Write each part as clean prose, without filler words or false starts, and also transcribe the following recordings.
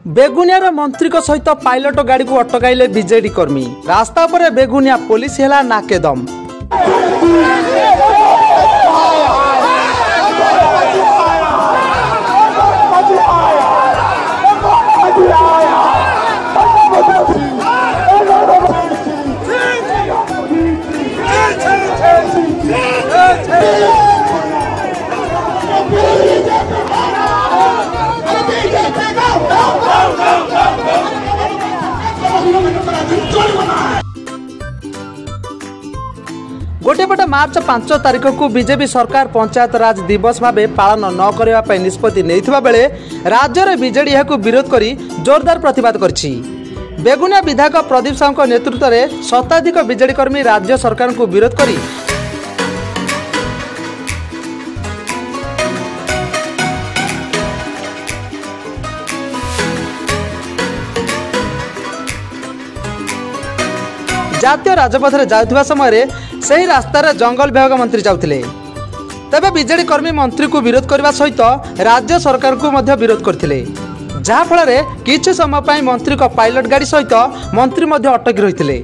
बेगुनिया मंत्री सहित पायलट गाड़ी को अटकाइले बीजेडी कर्मी। रास्ता पर बेगुनिया पुलिस है नाकेदम। गोटेपटे मार्च 5 तारिख को बीजेपी सरकार पंचायत राज दिवस भाव पालन न करने निष्पत्ति नहीं बेले राज्य में बीजेडी यह विरोध कर जोरदार प्रतिवाद करिछि। बेगुनिया विधायक प्रदीप साहू नेतृत्व में शताधिक बीजेडी कर्मी राज्य सरकार को विरोध करी जातीय राजपथ में जाउथबा समय सही रास्तार जंगल विभाग मंत्री जाउथिले। तबे बीजेडी कर्मी मंत्री को विरोध करने सहित राज्य सरकार को मध्य विरोध करथिले, जहा फल किछि समय पई मंत्री को पायलट गाड़ी सहित मंत्री मध्य अटकी रहिथिले।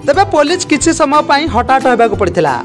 तबे पुलिस किछि समय पई हटाहट होबाक पड़िथिला।